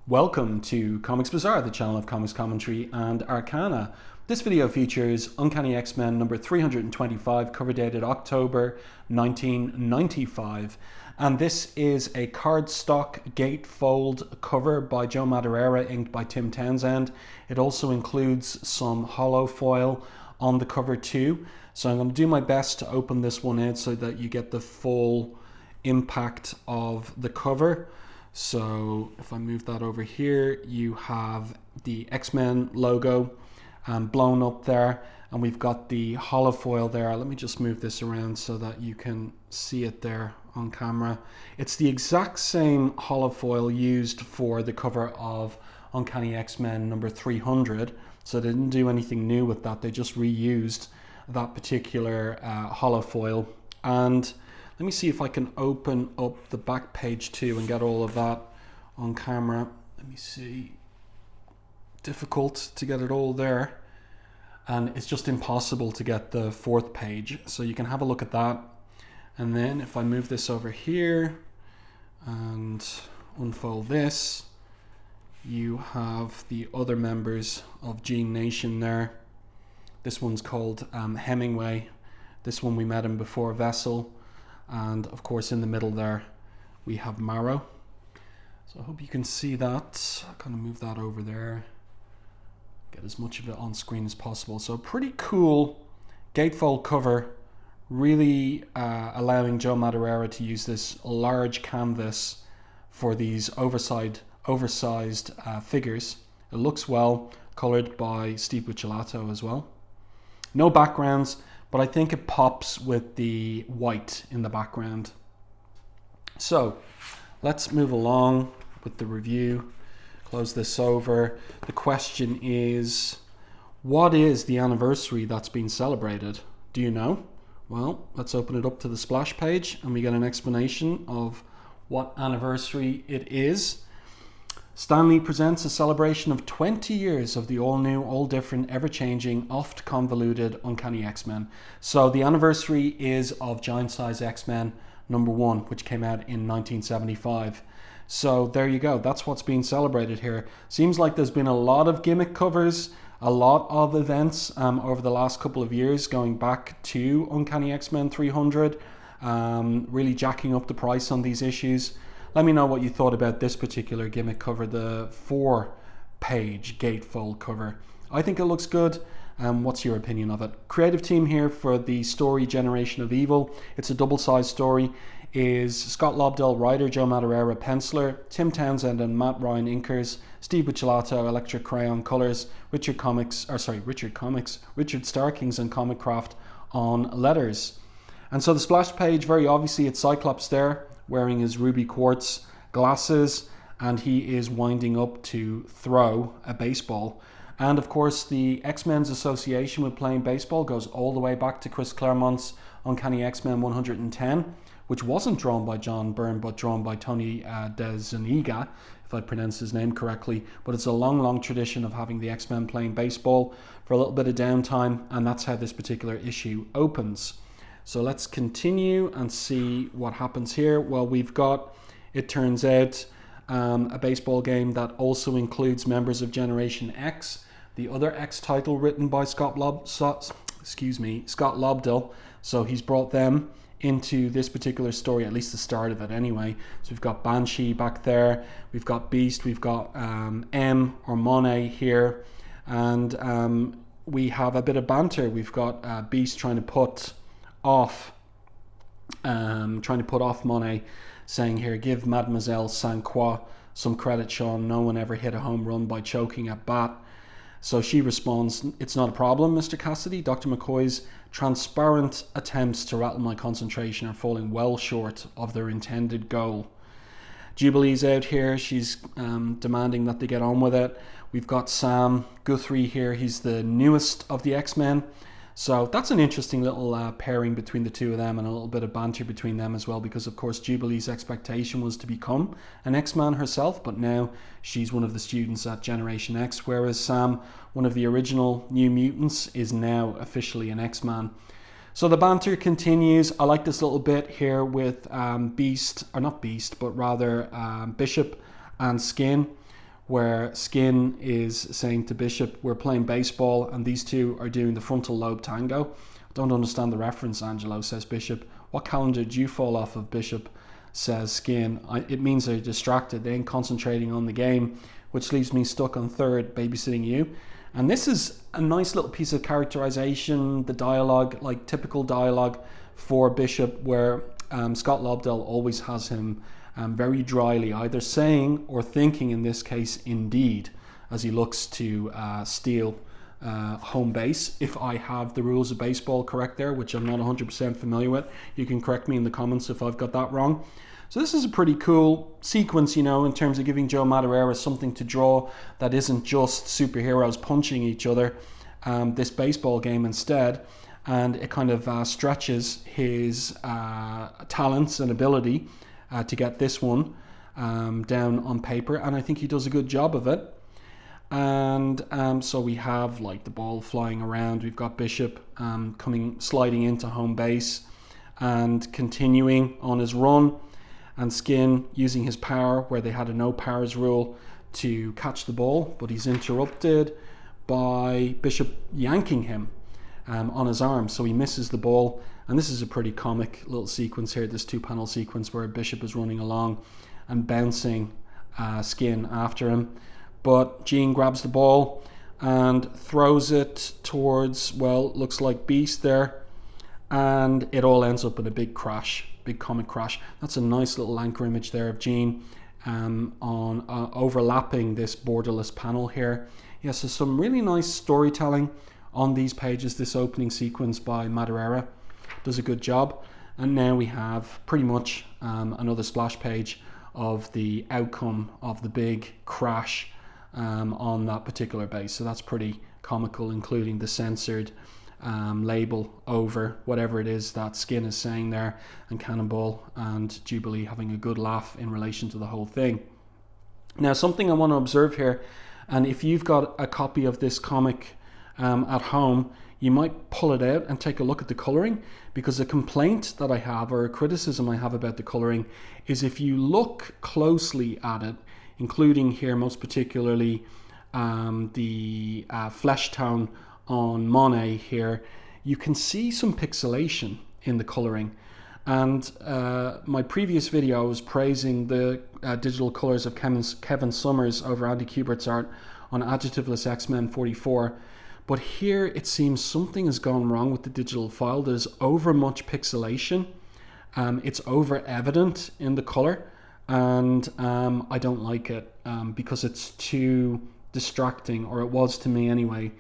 Welcome to Comics Bazaar, the channel of comics commentary and arcana. This video features Uncanny X-Men number 325, cover dated October 1995. And this is a cardstock gatefold cover by Joe Madureira, inked by Tim Townsend. It also includes some hollow foil on the cover too. So I'm going to do my best to open this one out so that you get the full impact of the cover. So if I move that over here, you have the X-Men logo blown up there, and we've got the hollow foil there. Let me just move this around so that you can see it there on camera. It's the exact same hollow foil used for the cover of Uncanny X-Men number 300. So they didn't do anything new with that. They just reused that particular hollow foil. And let me see if I can open up the back page too and get all of that on camera. Let me see. Difficult to get it all there. And it's just impossible to get the fourth page. So you can have a look at that. And then if I move this over here and unfold this, you have the other members of Gene Nation there. This one's called Hemingway. This one we met him before, Vessel. And of course in the middle there we have Marrow. So I hope you can see that. I'll kind of move that over there. Get as much of it on screen as possible. So pretty cool gatefold cover. Really allowing Joe Madureira to use this large canvas for these oversized figures. It looks well, colored by Steve Buccellato as well. No backgrounds, but I think it pops with the white in the background. So let's move along with the review. Close this over. The question is, what is the anniversary that's been celebrated? Do you know? Well, let's open it up to the splash page and we get an explanation of what anniversary it is. Stan Lee presents a celebration of 20 years of the all-new, all-different, ever-changing, oft-convoluted Uncanny X-Men. So the anniversary is of Giant Size X-Men number 1, which came out in 1975. So there you go. That's what's being celebrated here. Seems like there's been a lot of gimmick covers, a lot of events over the last couple of years, going back to Uncanny X-Men 300, really jacking up the price on these issues. Let me know what you thought about this particular gimmick cover, the 4-page gatefold cover. I think it looks good. What's your opinion of it? Creative team here for the story Generation of Evil. It's a double-sized story. Is Scott Lobdell writer, Joe Madureira penciler, Tim Townsend and Matt Ryan inkers, Steve Buccellato electric crayon colors, Richard Starkings and Comic Craft on letters. And so the splash page, very obviously it's Cyclops there, wearing his ruby quartz glasses, and he is winding up to throw a baseball. And of course the X-Men's association with playing baseball goes all the way back to Chris Claremont's Uncanny X-Men 110, which wasn't drawn by John Byrne but drawn by Tony DeZuniga, if I pronounce his name correctly. But it's a long tradition of having the X-Men playing baseball for a little bit of downtime, and that's how this particular issue opens. So let's continue and see what happens here. Well, we've got, it turns out, a baseball game that also includes members of Generation X, the other X title written by Scott Lobdell. So he's brought them into this particular story, at least the start of it anyway. So we've got Banshee back there, we've got Beast, we've got M or Monet here, and we have a bit of banter. We've got Beast trying to put off Monet, saying here, give Mademoiselle Saint-Croix some credit, Sean. No one ever hit a home run by choking at bat. So she responds, it's not a problem, Mr. Cassidy. Dr. McCoy's transparent attempts to rattle my concentration are falling well short of their intended goal. Jubilee's out here. She's demanding that they get on with it. We've got Sam Guthrie here. He's the newest of the X-Men. So that's an interesting little pairing between the two of them, and a little bit of banter between them as well, because of course Jubilee's expectation was to become an X-Man herself, but now she's one of the students at Generation X, whereas Sam, one of the original New Mutants, is now officially an X-Man. So the banter continues. I like this little bit here with Bishop and Skin, where Skin is saying to Bishop, we're playing baseball, and these two are doing the frontal lobe tango. Don't understand the reference, Angelo, says Bishop. What calendar do you fall off of, Bishop, says Skin. It means they're distracted. They ain't concentrating on the game, which leaves me stuck on third, babysitting you. And this is a nice little piece of characterization, the dialogue, like typical dialogue for Bishop, where Scott Lobdell always has him very dryly either saying or thinking, in this case, indeed, as he looks to steal home base. If I have the rules of baseball correct there, which I'm not 100% familiar with, you can correct me in the comments if I've got that wrong. So this is a pretty cool sequence, you know, in terms of giving Joe Madureira something to draw that isn't just superheroes punching each other, this baseball game instead. And it kind of stretches his talents and ability to get this one down on paper. And I think he does a good job of it. And so we have like the ball flying around. We've got Bishop sliding into home base and continuing on his run, and Skin using his power where they had a no powers rule to catch the ball, but he's interrupted by Bishop yanking him on his arm, so he misses the ball. And this is a pretty comic little sequence here, this 2-panel sequence where Bishop is running along and bouncing Skin after him. But Gene grabs the ball and throws it towards, well, looks like Beast there. And it all ends up in a big crash, big comic crash. That's a nice little anchor image there of Gene on overlapping this borderless panel here. Yes, so some really nice storytelling on these pages. This opening sequence by Madureira does a good job. And now we have pretty much another splash page of the outcome of the big crash on that particular base. So that's pretty comical, including the censored label over whatever it is that Skin is saying there, and Cannonball and Jubilee having a good laugh in relation to the whole thing. Now, something I want to observe here, and if you've got a copy of this comic at home, you might pull it out and take a look at the coloring, because a complaint that I have, or a criticism I have about the coloring, is if you look closely at it, including here most particularly the flesh tone on Monet here, you can see some pixelation in the coloring. And my previous video, I was praising the digital colors of Kevin Summers over Andy Kubert's art on Adjectiveless X-Men 44. But here it seems something has gone wrong with the digital file. There's over much pixelation. It's over evident in the color, and I don't like it because it's too distracting, or it was to me anyway,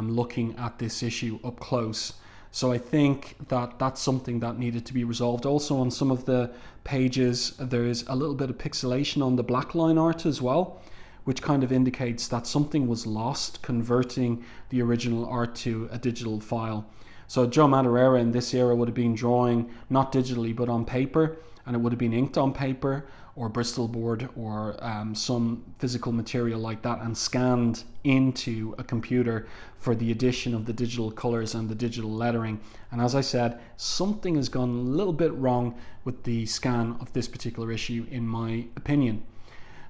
looking at this issue up close. So I think that that's something that needed to be resolved. Also, on some of the pages, there's a little bit of pixelation on the black line art as well, which kind of indicates that something was lost converting the original art to a digital file. So Joe Madureira in this era would have been drawing not digitally but on paper, and it would have been inked on paper or Bristol board or some physical material like that, and scanned into a computer for the addition of the digital colors and the digital lettering. And as I said, something has gone a little bit wrong with the scan of this particular issue, in my opinion.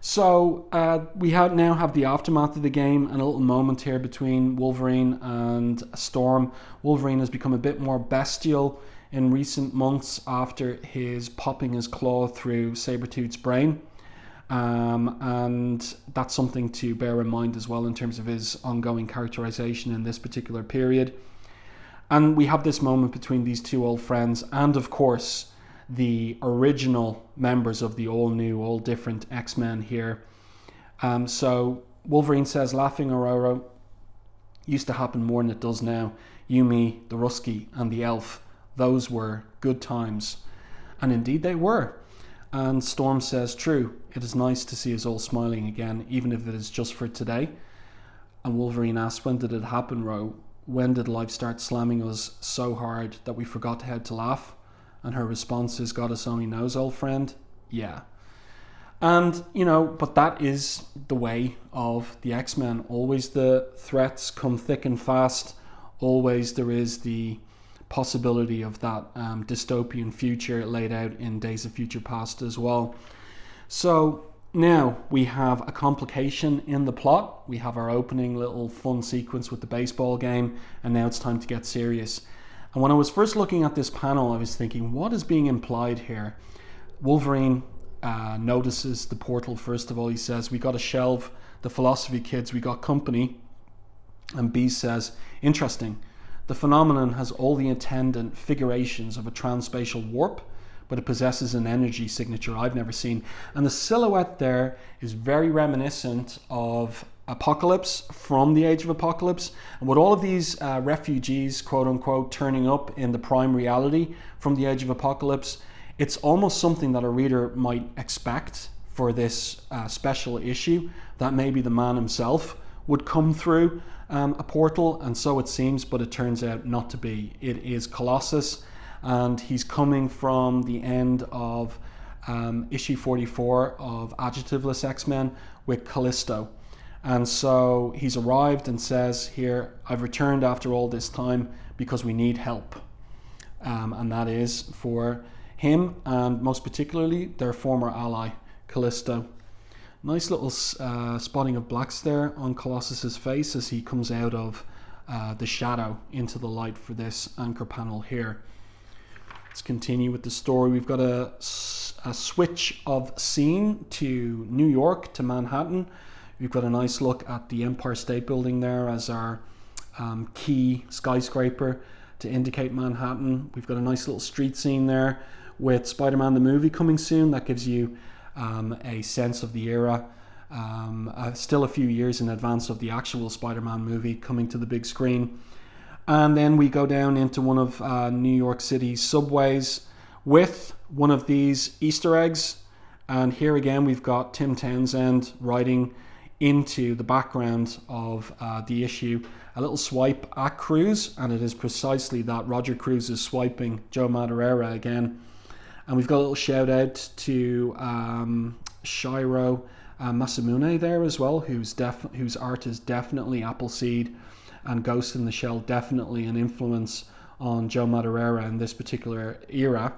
So we now have the aftermath of the game, and a little moment here between Wolverine and Storm. Wolverine has become a bit more bestial in recent months after his popping his claw through Sabretooth's brain. And that's something to bear in mind as well in terms of his ongoing characterization in this particular period. And we have this moment between these two old friends, and of course the original members of the all new, all different X-Men here. So Wolverine says, laughing, Aurora, used to happen more than it does now. You, me, the Rusky, and the Elf. Those were good times. And indeed they were. And Storm says, true, it is nice to see us all smiling again, even if it is just for today. And Wolverine asks, when did it happen, Ro? When did life start slamming us so hard that we forgot how to laugh? And her response is, God us only knows, old friend. Yeah. And, you know, but that is the way of the X-Men. Always the threats come thick and fast. Always there is the possibility of that dystopian future laid out in Days of Future Past as well. So Now we have a complication in the plot. We have our opening little fun sequence with the baseball game, and now it's time to get serious. And when I was first looking at this panel, I was thinking, what is being implied here? Wolverine notices the portal. First of all, he says, we got to shelve the philosophy kids, we got company. And Beast says, interesting, the phenomenon has all the attendant figurations of a transspatial warp, but it possesses an energy signature I've never seen. And the silhouette there is very reminiscent of Apocalypse from the Age of Apocalypse. And with all of these refugees, quote unquote, turning up in the prime reality from the Age of Apocalypse, it's almost something that a reader might expect for this special issue, that maybe the man himself would come through a portal, and so it seems, but it turns out not to be. It is Colossus, and he's coming from the end of issue 44 of Adjectiveless X-Men with Callisto. And so he's arrived and says here, I've returned after all this time because we need help. And that is for him, and most particularly their former ally, Callisto. Nice little spotting of blacks there on Colossus's face as he comes out of the shadow into the light for this anchor panel here. Let's continue with the story. We've got a switch of scene to New York, to Manhattan. We've got a nice look at the Empire State Building there as our key skyscraper to indicate Manhattan. We've got a nice little street scene there with Spider-Man the movie coming soon. That gives you a sense of the era. Still a few years in advance of the actual Spider-Man movie coming to the big screen. And then we go down into one of New York City's subways with one of these Easter eggs. And here again, we've got Tim Townsend writing into the background of the issue a little swipe at Cruz, and it is precisely that. Roger Cruz is swiping Joe Madureira again. And we've got a little shout out to Shiro Masamune there as well, whose art is definitely Appleseed, and Ghost in the Shell definitely an influence on Joe Madureira in this particular era.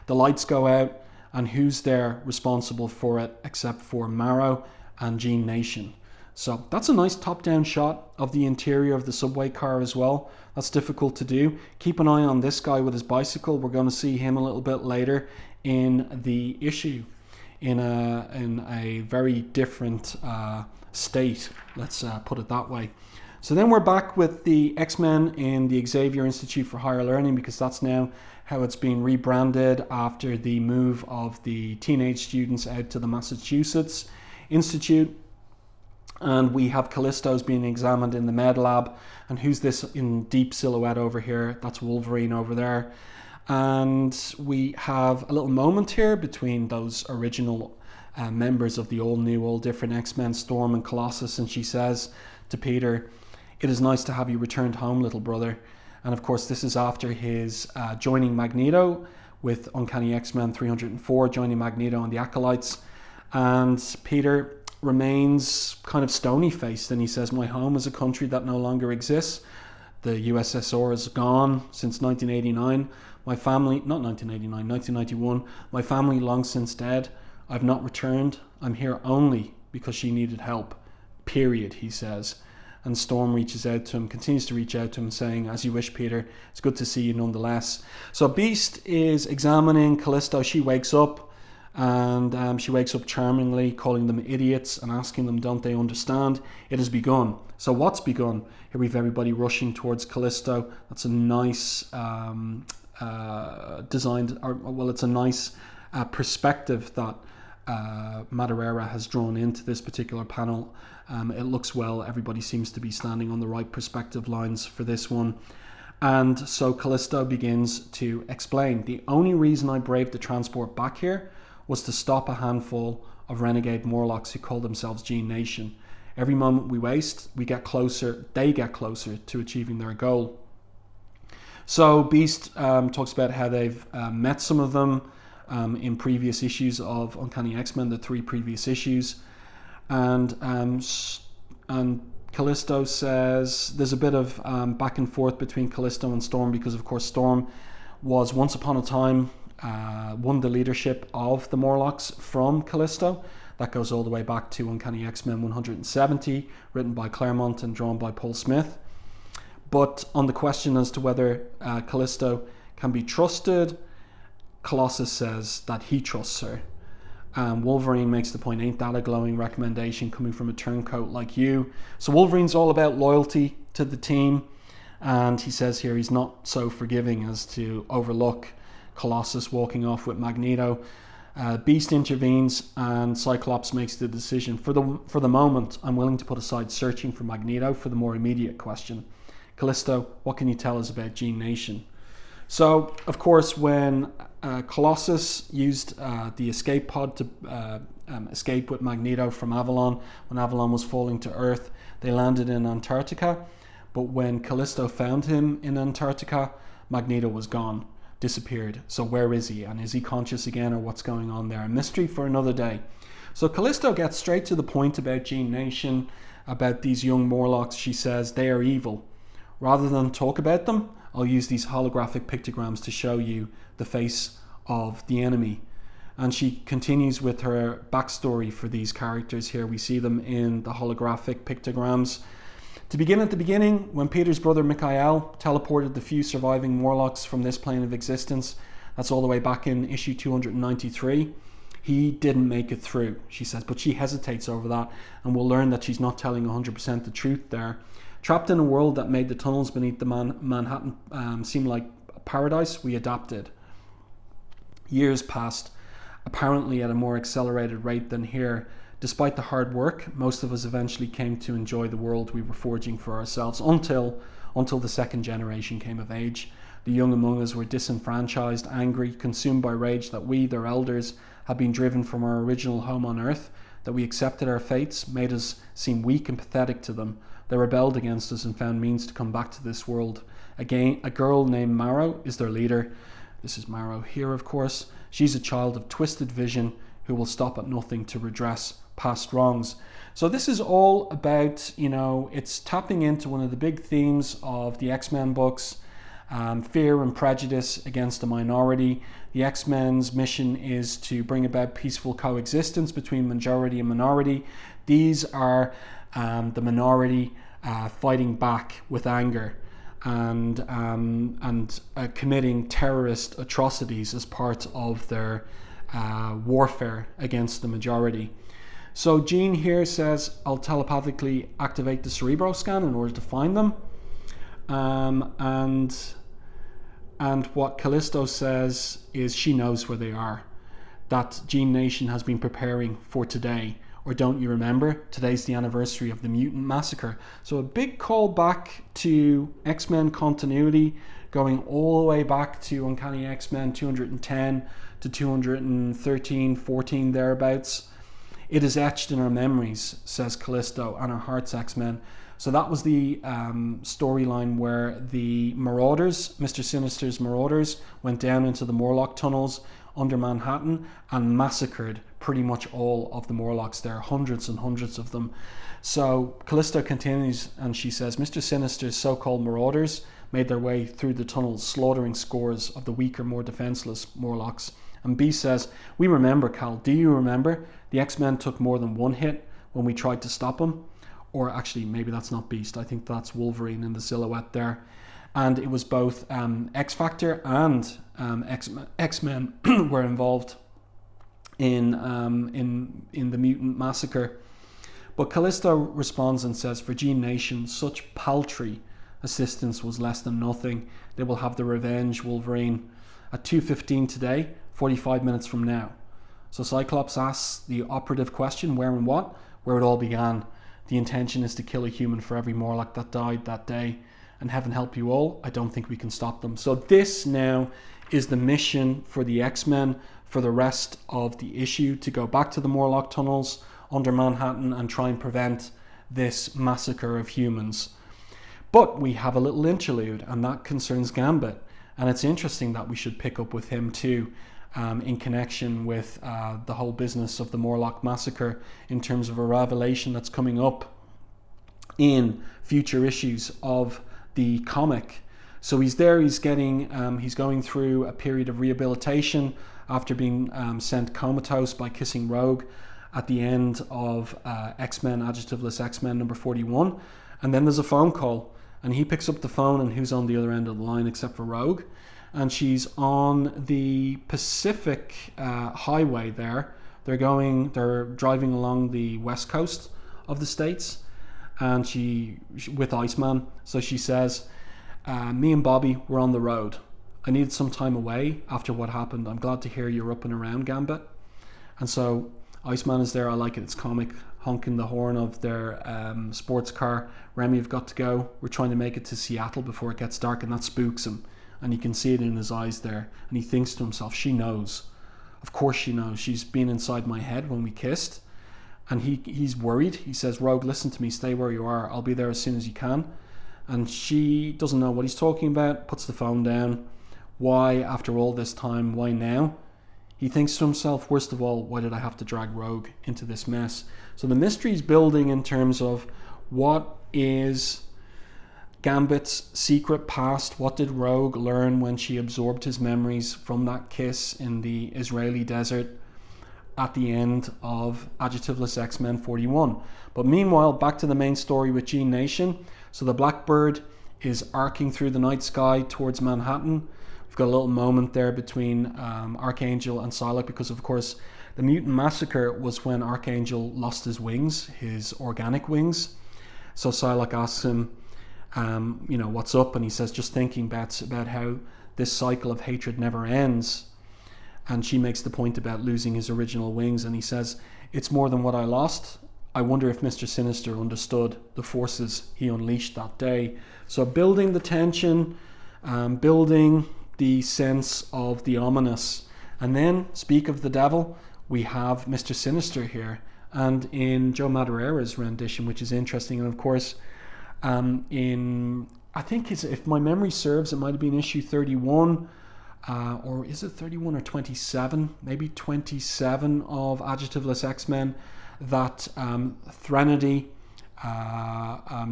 The lights go out, and who's there responsible for it except for Marrow and Gene Nation. So that's a nice top-down shot of the interior of the subway car as well. That's difficult to do. Keep an eye on this guy with his bicycle. We're going to see him a little bit later in the issue in a very different state, let's put it that way. So then we're back with the X-Men in the Xavier Institute for Higher Learning, because that's now how it's been rebranded after the move of the teenage students out to the Massachusetts Institute. And we have Callisto's being examined in the med lab. And who's this in deep silhouette over here? That's Wolverine over there. And we have a little moment here between those original members of the all new, all different X-Men, Storm and Colossus. And she says to Peter, "It is nice to have you returned home, little brother." And of course, this is after his joining Magneto with Uncanny X-Men 304, joining Magneto and the Acolytes. And Peter remains kind of stony-faced, and he says, "My home is a country that no longer exists. The USSR is gone since 1989. My family, not 1989, 1991. My family long since dead. I've not returned. I'm here only because she needed help. Period," he says. And Storm reaches out to him, continues to reach out to him, saying, "As you wish, Peter. It's good to see you nonetheless." So Beast is examining Callisto. She wakes up, and she wakes up charmingly, calling them idiots and asking them, don't they understand? It has begun. So what's begun? Here we've everybody rushing towards Callisto. That's a nice it's a nice perspective that Madureira has drawn into this particular panel. It looks well. Everybody seems to be standing on the right perspective lines for this one. And so Callisto begins to explain, "The only reason I braved the transport back here was to stop a handful of renegade Morlocks who call themselves Gene Nation. Every moment we waste, they get closer to achieving their goal." So Beast talks about how they've met some of them in previous issues of Uncanny X-Men, the 3 previous issues. And Callisto says there's a bit of back and forth between Callisto and Storm, because of course Storm was once upon a time won the leadership of the Morlocks from Callisto. That goes all the way back to Uncanny X-Men 170, written by Claremont and drawn by Paul Smith. But on the question as to whether Callisto can be trusted, Colossus says that he trusts her. Wolverine makes the point, ain't that a glowing recommendation coming from a turncoat like you? So Wolverine's all about loyalty to the team, and he says here he's not so forgiving as to overlook Colossus walking off with Magneto. Beast intervenes and Cyclops makes the decision, for the moment I'm willing to put aside searching for Magneto for the more immediate question. Callisto, what can you tell us about Gene Nation? So, of course, when Colossus used the escape pod to escape with Magneto from Avalon, when Avalon was falling to Earth, they landed in Antarctica. But when Callisto found him in Antarctica, Magneto was gone, disappeared. So where is he? And is he conscious again, or what's going on there? A mystery for another day. So Callisto gets straight to the point about Gene Nation, about these young Morlocks. She says they are evil. Rather than talk about them, I'll use these holographic pictograms to show you the face of the enemy. And she continues with her backstory for these characters here. We see them in the holographic pictograms. To begin at the beginning, when Peter's brother Mikhail teleported the few surviving Morlocks from this plane of existence, that's all the way back in issue 293, he didn't make it through, she says, but she hesitates over that, and we'll learn that she's not telling 100% the truth there. Trapped in a world that made the tunnels beneath the Manhattan seem like a paradise, we adapted. Years passed, apparently at a more accelerated rate than here. Despite the hard work, most of us eventually came to enjoy the world we were forging for ourselves until the second generation came of age. The young among us were disenfranchised, angry, consumed by rage that we, their elders, had been driven from our original home on Earth, that we accepted our fates, made us seem weak and pathetic to them. They rebelled against us and found means to come back to this world. Again, a girl named Marrow is their leader. This is Marrow here, of course. She's a child of twisted vision who will stop at nothing to redress past wrongs. So this is all about, it's tapping into one of the big themes of the X-Men books, fear and prejudice against a minority. The X-Men's mission is to bring about peaceful coexistence between majority and minority. These are the minority fighting back with anger and committing terrorist atrocities as part of their warfare against the majority. So Jean here says, I'll telepathically activate the Cerebro scan in order to find them. And what Callisto says is she knows where they are. That Gene Nation has been preparing for today. Or don't you remember? Today's the anniversary of the Mutant Massacre. So a big call back to X-Men continuity, going all the way back to Uncanny X-Men 210 to 213, 14 thereabouts. It is etched in our memories, says Callisto, and our hearts, X-Men. So that was the storyline where the Marauders, Mr. Sinister's Marauders, went down into the Morlock Tunnels under Manhattan and massacred pretty much all of the Morlocks there, hundreds and hundreds of them. So Callisto continues and she says, Mr. Sinister's so-called Marauders made their way through the tunnels, slaughtering scores of the weaker, more defenseless Morlocks. And B says, we remember, Cal, do you remember? The X-Men took more than one hit when we tried to stop them. Or actually, maybe that's not Beast. I think that's Wolverine in the silhouette there. And it was both X-Factor and X-Men were involved in the Mutant Massacre. But Callisto responds and says, for Gene Nation, such paltry assistance was less than nothing. They will have the revenge, Wolverine. At 2:15 today, 45 minutes from now. So Cyclops asks the operative question, where and what? Where it all began. The intention is to kill a human for every Morlock that died that day. And heaven help you all, I don't think we can stop them. So this now is the mission for the X-Men for the rest of the issue, to go back to the Morlock Tunnels under Manhattan and try and prevent this massacre of humans. But we have a little interlude, and that concerns Gambit. And it's interesting that we should pick up with him too, in connection with the whole business of the Morlock Massacre, in terms of a revelation that's coming up in future issues of the comic. So he's there, he's going through a period of rehabilitation after being sent comatose by kissing Rogue. at the end of X-Men, Adjectiveless X-Men number 41. And then there's a phone call, and he picks up the phone, and who's on the other end of the line except for Rogue? And she's on the Pacific highway there. They're driving along the west coast of the States, and she with Iceman. So she says, me and Bobby were on the road. I needed some time away after what happened. I'm glad to hear you're up and around, Gambit. And so Iceman is there. I like it. It's comic, honking the horn of their sports car. Remy, you've got to go. We're trying to make it to Seattle before it gets dark, and that spooks him. And you can see it in his eyes there. And he thinks to himself, she knows. Of course she knows. She's been inside my head when we kissed. And he's worried. He says, Rogue, listen to me. Stay where you are. I'll be there as soon as you can. And she doesn't know what he's talking about, puts the phone down. Why, after all this time, why now? He thinks to himself, worst of all, why did I have to drag Rogue into this mess? So the mystery's building in terms of what is Gambit's secret past. What did Rogue learn when she absorbed his memories from that kiss in the Israeli desert at the end of Adjectiveless X-Men 41? But meanwhile, back to the main story with Gene Nation. So the Blackbird is arcing through the night sky towards Manhattan. We've got a little moment there between Archangel and Psylocke, because of course the Mutant Massacre was when Archangel lost his wings, his organic wings. So Psylocke asks him, what's up? And he says, just thinking about how this cycle of hatred never ends. And she makes the point about losing his original wings, and he says, it's more than what I lost. I wonder if Mr. Sinister understood the forces he unleashed that day. So building the tension, building the sense of the ominous. And then, speak of the devil, we have Mr. Sinister here. And in Joe Madureira's rendition, which is interesting, and of course, I think if my memory serves, it might have been issue 31, or is it 31 or 27? Maybe 27 of Adjectiveless X-Men, that Threnody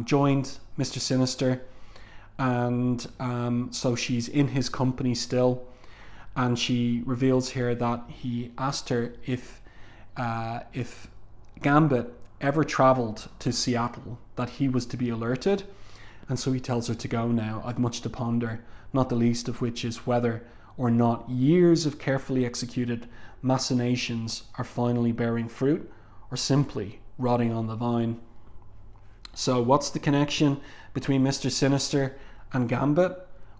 joined Mr. Sinister, and so she's in his company still, and she reveals here that he asked her if Gambit ever travelled to Seattle, that he was to be alerted. And so he tells her to go now. I've much to ponder, not the least of which is whether or not years of carefully executed machinations are finally bearing fruit, or simply rotting on the vine. So what's the connection between Mr. Sinister and Gambit?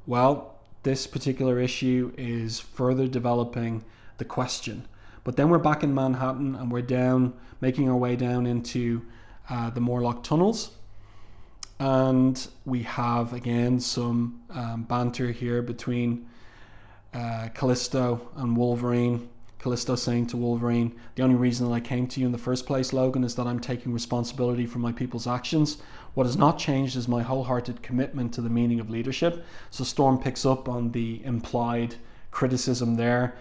Well, this particular issue is further developing the question. But then we're back in Manhattan, and we're making our way down into the Morlock Tunnels. And we have, again, some banter here between Callisto and Wolverine. Callisto saying to Wolverine, the only reason that I came to you in the first place, Logan, is that I'm taking responsibility for my people's actions. What has not changed is my wholehearted commitment to the meaning of leadership. So Storm picks up on the implied criticism there,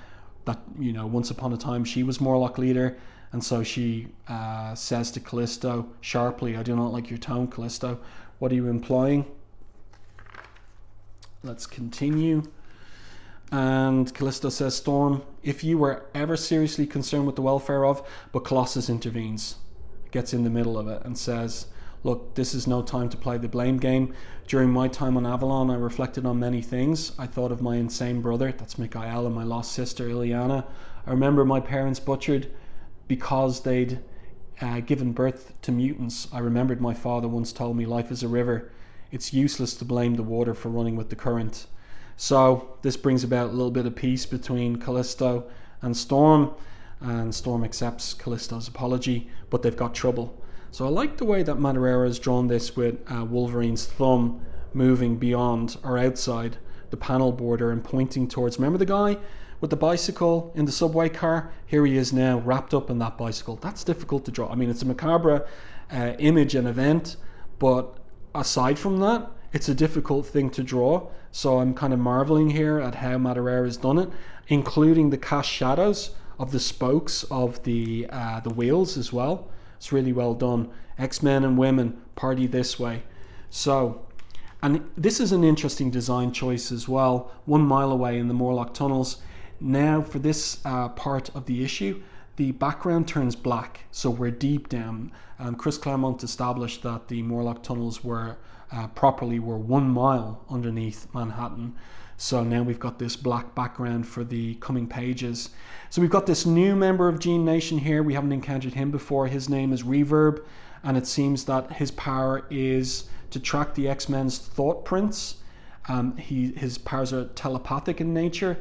that, once upon a time she was Morlock leader. And so she says to Callisto sharply, I do not like your tone, Callisto. What are you implying? Let's continue. And Callisto says, Storm, if you were ever seriously concerned with the welfare of, but Colossus intervenes, gets in the middle of it and says, look, this is no time to play the blame game. During my time on Avalon, I reflected on many things. I thought of my insane brother, that's Mikael, and my lost sister, Ileana. I remember my parents butchered because they'd given birth to mutants. I remembered my father once told me life is a river. It's useless to blame the water for running with the current. So this brings about a little bit of peace between Callisto and Storm accepts Callisto's apology, but they've got trouble. So I like the way that Madureira has drawn this with Wolverine's thumb moving beyond or outside the panel border and pointing towards, remember the guy with the bicycle in the subway car? Here he is now, wrapped up in that bicycle. That's difficult to draw. I mean, it's a macabre image and event, but aside from that, it's a difficult thing to draw. So I'm kind of marveling here at how Madureira has done it, including the cast shadows of the spokes of the wheels as well. It's really well done. X-Men and women, party this way. So, and this is an interesting design choice as well. 1 mile away in the Morlock Tunnels. Now for this part of the issue, the background turns black, so we're deep down. Chris Claremont established that the Morlock Tunnels were 1 mile underneath Manhattan. So now we've got this black background for the coming pages. So we've got this new member of Gene Nation here. We haven't encountered him before. His name is Reverb, and it seems that his power is to track the X-Men's thought prints. His powers are telepathic in nature,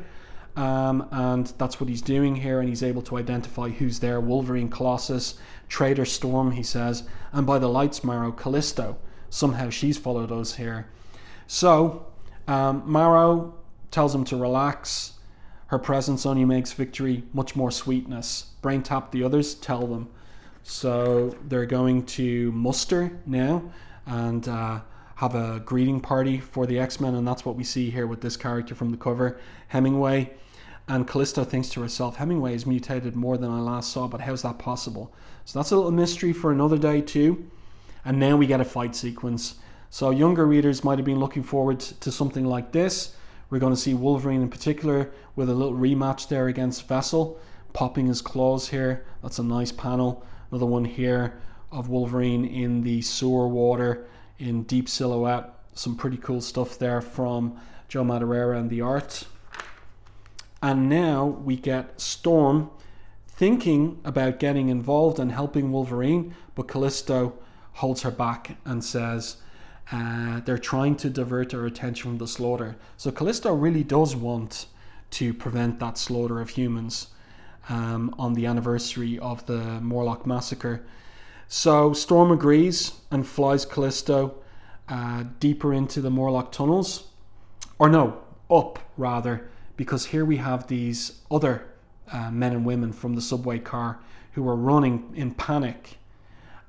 and that's what he's doing here, and he's able to identify who's there. Wolverine, Colossus, Traitor Storm, he says, and by the lights, Marrow, Callisto. Somehow she's followed us here. So Marrow tells him to relax. Her presence only makes victory much more sweetness. Brain tap the others, tell them. So they're going to muster now and have a greeting party for the X-Men, and that's what we see here with this character from the cover, Hemingway. And Callisto thinks to herself, Hemingway is mutated more than I last saw, but how's that possible? So that's a little mystery for another day too. And now we get a fight sequence. So younger readers might have been looking forward to something like this. We're going to see Wolverine in particular with a little rematch there against Vessel, popping his claws here. That's a nice panel. Another one here of Wolverine in the sewer water in deep silhouette. Some pretty cool stuff there from Joe Madureira and the art. And now we get Storm thinking about getting involved and helping Wolverine, but Callisto holds her back and says they're trying to divert our attention from the slaughter. So Callisto really does want to prevent that slaughter of humans on the anniversary of the Morlock Massacre. So Storm agrees and flies Callisto deeper into the Morlock Tunnels. Or no, up rather, because here we have these other men and women from the subway car who are running in panic.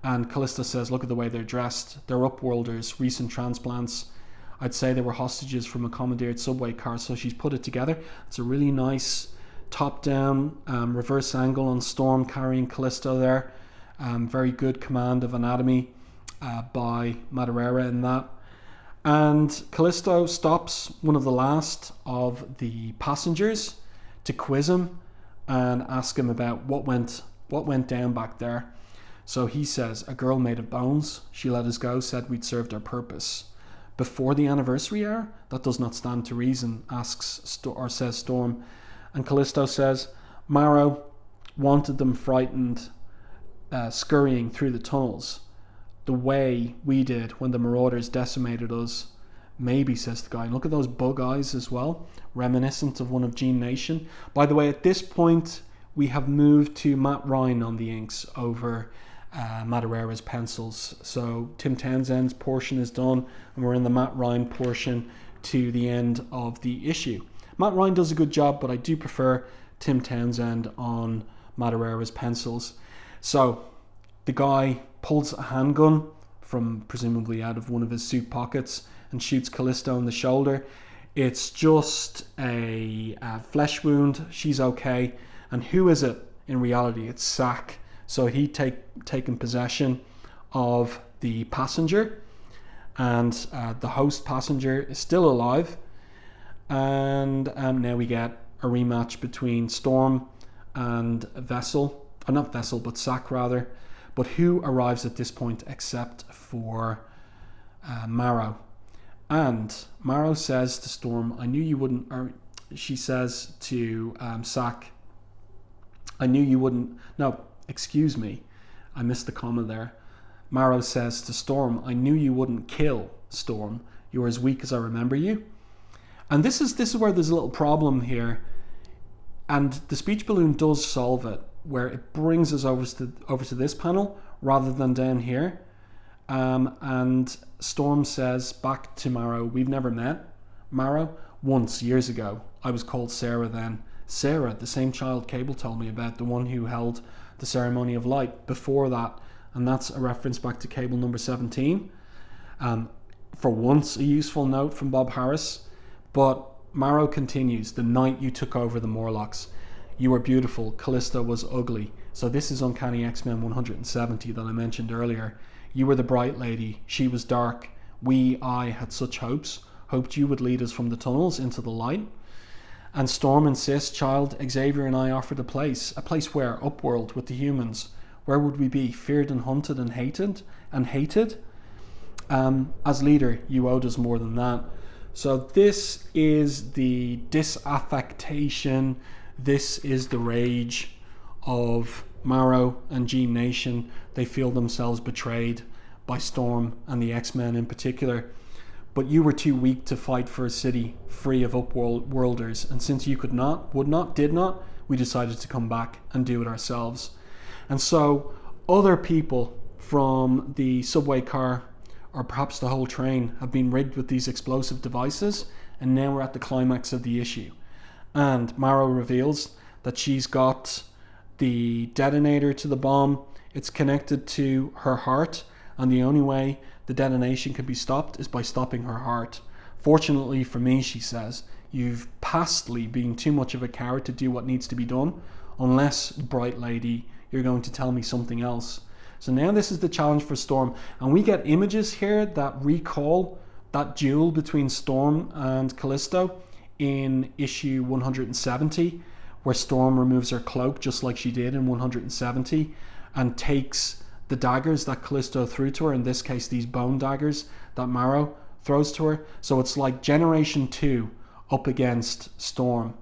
And Callisto says, look at the way they're dressed. They're upworlders, recent transplants. I'd say they were hostages from a commandeered subway car. So she's put it together. It's a really nice top-down reverse angle on Storm carrying Callisto there. Very good command of anatomy by Madureira in that. And Callisto stops one of the last of the passengers to quiz him and ask him about what went down back there. So he says, a girl made of bones. She let us go, said we'd served our purpose. Before the anniversary hour? That does not stand to reason, says Storm. And Callisto says, Marrow wanted them frightened, scurrying through the tunnels, the way we did when the Marauders decimated us. Maybe, says the guy. And look at those bug eyes as well, reminiscent of one of Gene Nation. By the way, at this point, we have moved to Matt Ryan on the inks over Madureira's pencils. So Tim Townsend's portion is done, and we're in the Matt Ryan portion to the end of the issue. Matt Ryan does a good job, but I do prefer Tim Townsend on Madureira's pencils. So the guy pulls a handgun from presumably out of one of his suit pockets and shoots Callisto in the shoulder. It's just a flesh wound. She's okay. And who is it in reality? It's Sack. So he'd taken possession of the passenger, and the host passenger is still alive. And now we get a rematch between Storm and Vessel, or not Vessel, but Sack rather. But who arrives at this point except for Marrow? And Marrow says to Storm, I knew you wouldn't, or she says to Sack, I knew you wouldn't, no, excuse me, I missed the comma there. Marrow says to Storm, I knew you wouldn't kill Storm. You're as weak as I remember you. And this is where there's a little problem here. And the speech balloon does solve it, where it brings us over to this panel rather than down here. And Storm says back to Marrow, we've never met, Marrow. Once, years ago. I was called Sarah then. Sarah, the same child Cable told me about, the one who held the ceremony of light before that. And that's a reference back to Cable number 17. For once, a useful note from Bob Harris. But Marrow continues, the night you took over the Morlocks. You were beautiful, Callisto was ugly. So this is Uncanny X-Men 170 that I mentioned earlier. You were the bright lady, she was dark. I had such hopes. Hoped you would lead us from the tunnels into the light. And Storm insists, child, Xavier and I offered a place where, upworld with the humans. Where would we be? Feared and hunted and hated? As leader, you owed us more than that. So this is the disaffectation, this is the rage of Marrow and Gene Nation. They feel themselves betrayed by Storm and the X-Men in particular. But you were too weak to fight for a city free of upworlders, and since you could not, would not, did not, we decided to come back and do it ourselves. And so other people from the subway car, or perhaps the whole train, have been rigged with these explosive devices, and now we're at the climax of the issue. And Marrow reveals that she's got the detonator to the bomb. It's connected to her heart, and the only way the detonation can be stopped is by stopping her heart. Fortunately for me, she says, you've pastly been too much of a coward to do what needs to be done, unless, bright lady, you're going to tell me something else. So now this is the challenge for Storm, and we get images here that recall that duel between Storm and Callisto in issue 170, where Storm removes her cloak just like she did in 170 and takes the daggers that Callisto threw to her, in this case these bone daggers that Marrow throws to her. So it's like Generation 2 up against Storm,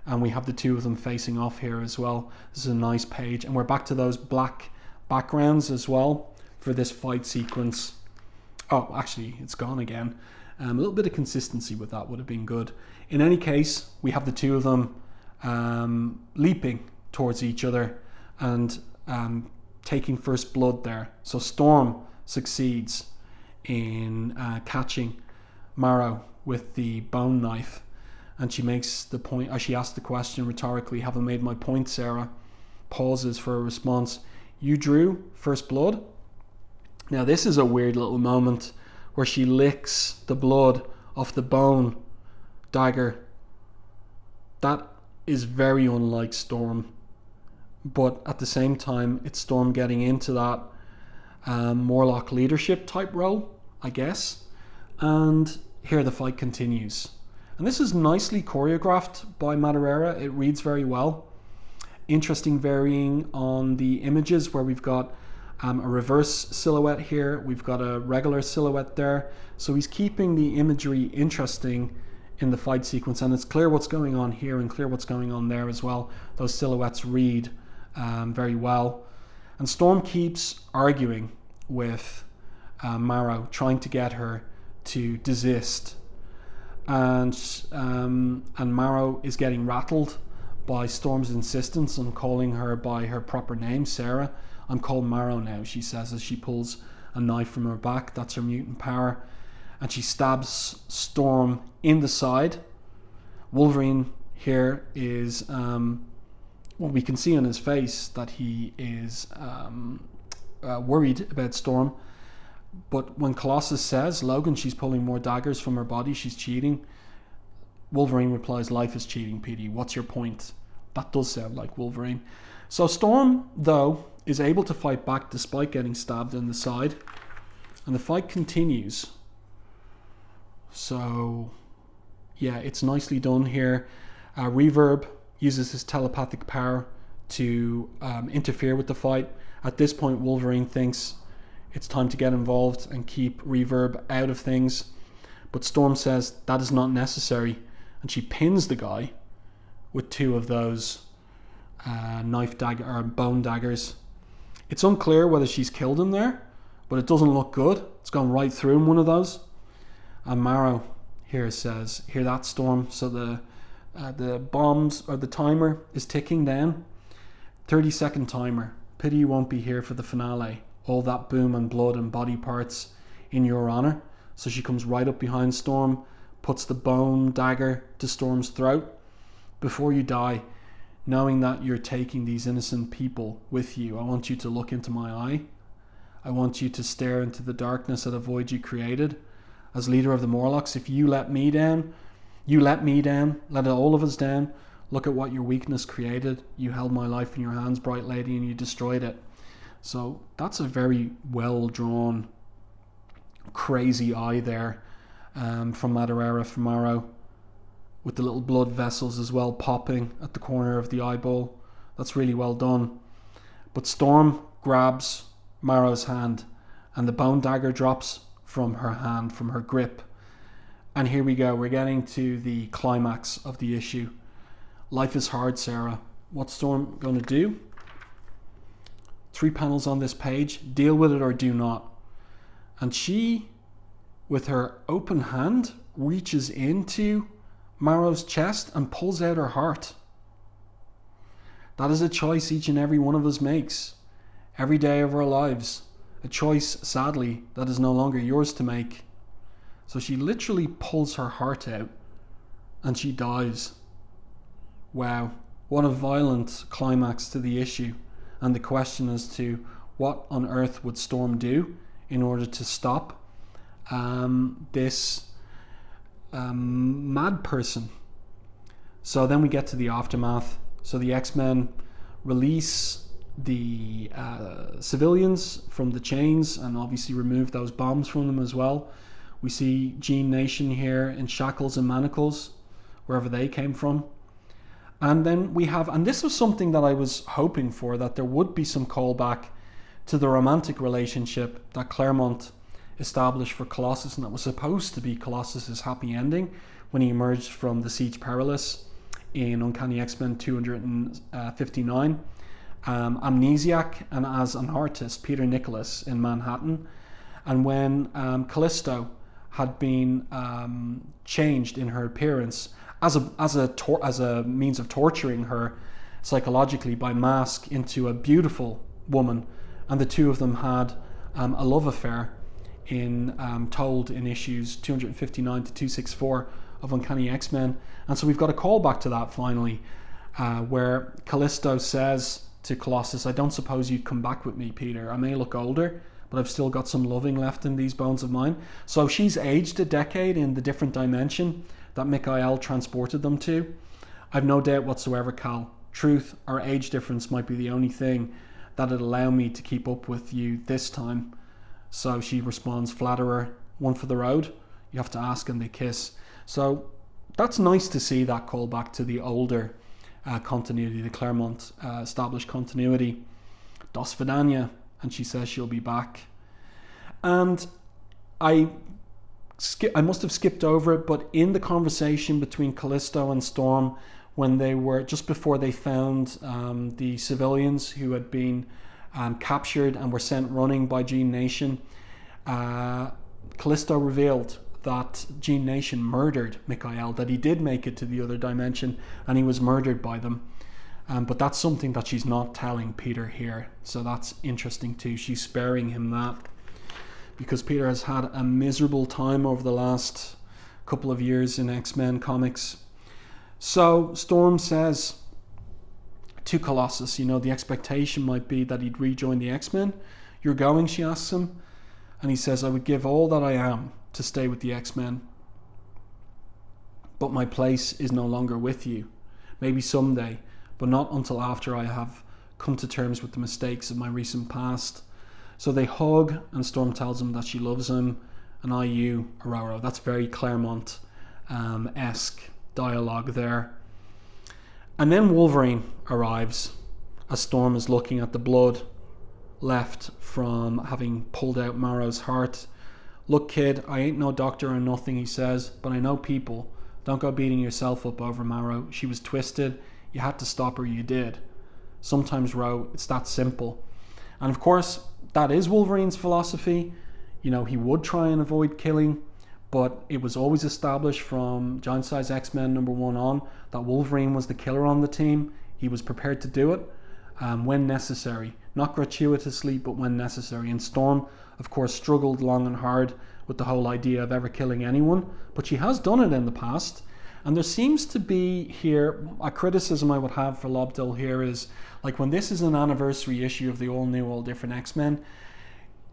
and we have the two of them facing off here as well. This is a nice page, and we're back to those black backgrounds as well for this fight sequence. Oh, actually it's gone again. A little bit of consistency with that would have been good. In any case, we have the two of them leaping towards each other and taking first blood there. So Storm succeeds in catching Marrow with the bone knife, and she makes the point, or she asks the question rhetorically, have I made my point, Sarah? Pauses for a response. You drew first blood? Now this is a weird little moment where she licks the blood off the bone dagger. That is very unlike Storm, but at the same time it's Storm getting into that Morlock leadership type role, I guess. And here the fight continues, and this is nicely choreographed by Madureira. It reads very well. Interesting varying on the images, where we've got a reverse silhouette here, we've got a regular silhouette there, so he's keeping the imagery interesting in the fight sequence, and it's clear what's going on here and clear what's going on there as well. Those silhouettes read very well. And Storm keeps arguing with Marrow, trying to get her to desist, and Marrow is getting rattled by Storm's insistence on calling her by her proper name, Sarah. I'm called Marrow now, she says as she pulls a knife from her back. That's her mutant power. And she stabs Storm in the side. Wolverine here is, well, we can see on his face that he is worried about Storm. But when Colossus says, Logan, she's pulling more daggers from her body, she's cheating, Wolverine replies, life is cheating, Petey. What's your point? That does sound like Wolverine. So Storm, though, is able to fight back despite getting stabbed in the side. And the fight continues. So, yeah, it's nicely done here. Reverb uses his telepathic power to interfere with the fight. At this point, Wolverine thinks it's time to get involved and keep Reverb out of things. But Storm says that is not necessary, and she pins the guy with two of those knife dagger or bone daggers. It's unclear whether she's killed him there, but it doesn't look good. It's gone right through him, one of those. And Marrow here says, hear that, Storm? So the bombs, or the timer is ticking down. 30-second timer. Pity you won't be here for the finale. All that boom and blood and body parts in your honor. So she comes right up behind Storm, puts the bone dagger to Storm's throat. Before you die, knowing that you're taking these innocent people with you, I want you to look into my eye. I want you to stare into the darkness at a void you created. As leader of the Morlocks, if you let me down, you let me down, let all of us down. Look at what your weakness created. You held my life in your hands, bright lady, and you destroyed it. So that's a very well drawn, crazy eye there from Madureira, from Marrow. with the little blood vessels as well popping at the corner of the eyeball. That's really well done. But Storm grabs Marrow's hand and the bone dagger drops from her hand, from her grip. And here we go, we're getting to the climax of the issue. Life is hard, Sarah. What's Storm going to do? 3 panels on this page. Deal with it or do not. And she, with her open hand, reaches into Marrow's chest and pulls out her heart. That is a choice each and every one of us makes every day of our lives. A choice, sadly, that is no longer yours to make. So she literally pulls her heart out and she dies. Wow, what a violent climax to the issue. And the question as to what on earth would Storm do in order to stop this mad person. So then we get to the aftermath. So the X-Men release the civilians from the chains and obviously remove those bombs from them as well. We see Gene Nation here in shackles and manacles, wherever they came from. And then we have, and this was something that I was hoping for, that there would be some callback to the romantic relationship that Claremont established for Colossus, and that was supposed to be Colossus's happy ending when he emerged from the Siege Perilous in Uncanny X-Men 259. Amnesiac and as an artist, Peter Nicholas in Manhattan. And when Callisto had been changed in her appearance as a means of torturing her psychologically by Mask into a beautiful woman, and the two of them had a love affair told in issues 259 to 264 of Uncanny X-Men. And so we've got a callback to that finally, where Callisto says to Colossus, I don't suppose you'd come back with me, Peter. I may look older, but I've still got some loving left in these bones of mine. So she's aged a decade in the different dimension that Michael transported them to. I've no doubt whatsoever, Cal. Truth, our age difference might be the only thing that'd allow me to keep up with you this time. So she responds, flatterer, one for the road. You have to ask and they kiss. So that's nice to see that callback to the older continuity, the Claremont established continuity. Dos Vidania, and she says she'll be back. And I must have skipped over it, but in the conversation between Callisto and Storm, when they were, just before they found the civilians who had been captured and were sent running by Gene Nation, Callisto revealed that Gene Nation murdered Michael, that he did make it to the other dimension and he was murdered by them. But that's something that she's not telling Peter here. So that's interesting too. She's sparing him that, because Peter has had a miserable time over the last couple of years in X-Men comics. So Storm says to Colossus, the expectation might be that he'd rejoin the X-Men. You're going, she asks him. And he says, I would give all that I am to stay with the X-Men. But my place is no longer with you. Maybe someday, but not until after I have come to terms with the mistakes of my recent past. So they hug, and Storm tells him that she loves him, and I you, Aurora. That's very Claremont-esque dialogue there. And then Wolverine arrives as Storm is looking at the blood left from having pulled out Marrow's heart. Look, kid, I ain't no doctor or nothing, he says, but I know people. Don't go beating yourself up over Marrow. She was twisted. You had to stop her, you did. Sometimes, Ro, it's that simple. And of course, that is Wolverine's philosophy. He would try and avoid killing, but it was always established from Giant Size X-Men #1 on that Wolverine was the killer on the team. He was prepared to do it when necessary. Not gratuitously, but when necessary. And Storm, of course, struggled long and hard with the whole idea of ever killing anyone, but she has done it in the past. And there seems to be here, a criticism I would have for Lobdell here is, like, when this is an anniversary issue of the all new, all different X-Men,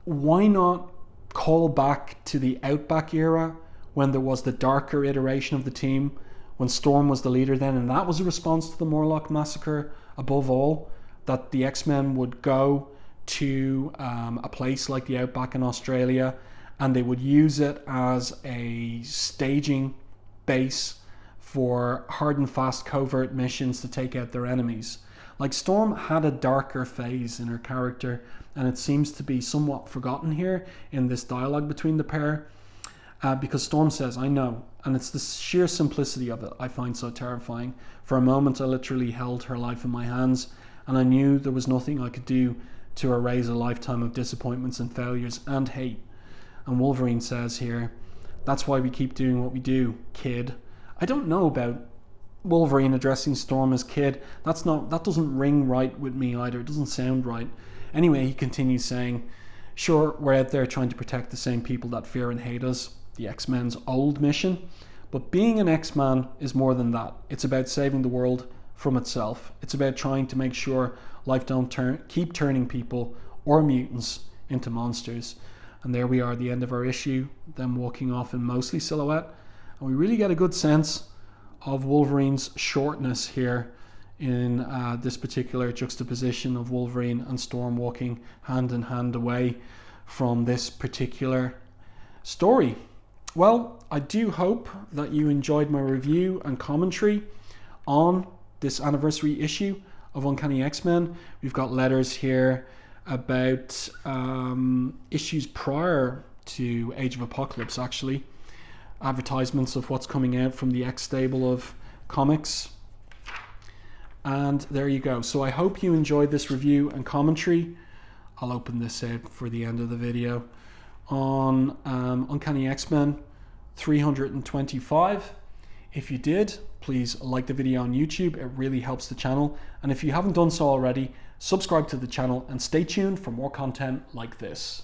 why not call back to the Outback era when there was the darker iteration of the team, when Storm was the leader then, and that was a response to the Morlock Massacre above all, that the X-Men would go to a place like the Outback in Australia and they would use it as a staging base for hard and fast covert missions to take out their enemies. Like, Storm had a darker phase in her character, and it seems to be somewhat forgotten here in this dialogue between the pair, because Storm says, "I know," and it's the sheer simplicity of it I find so terrifying. For a moment I literally held her life in my hands, and I knew there was nothing I could do to erase a lifetime of disappointments and failures and hate. And Wolverine says here, "That's why we keep doing what we do, kid." I don't know about Wolverine addressing Storm as kid. That doesn't ring right with me either. It doesn't sound right. Anyway, he continues saying, "Sure, we're out there trying to protect the same people that fear and hate us, the X-Men's old mission, but being an X-Man is more than that. It's about saving the world from itself. It's about trying to make sure life don't keep turning people or mutants into monsters." And there we are at the end of our issue, them walking off in mostly silhouette, and we really get a good sense of Wolverine's shortness here in this particular juxtaposition of Wolverine and Storm walking hand in hand away from this particular story. Well, I do hope that you enjoyed my review and commentary on this anniversary issue of Uncanny X-Men. We've got letters here about issues prior to Age of Apocalypse, actually. Advertisements of what's coming out from the X stable of comics. And there you go. So I hope you enjoyed this review and commentary. I'll open this out for the end of the video on Uncanny X-Men 325. If you did, please like the video on YouTube. It really helps the channel. And if you haven't done so already, subscribe to the channel and stay tuned for more content like this.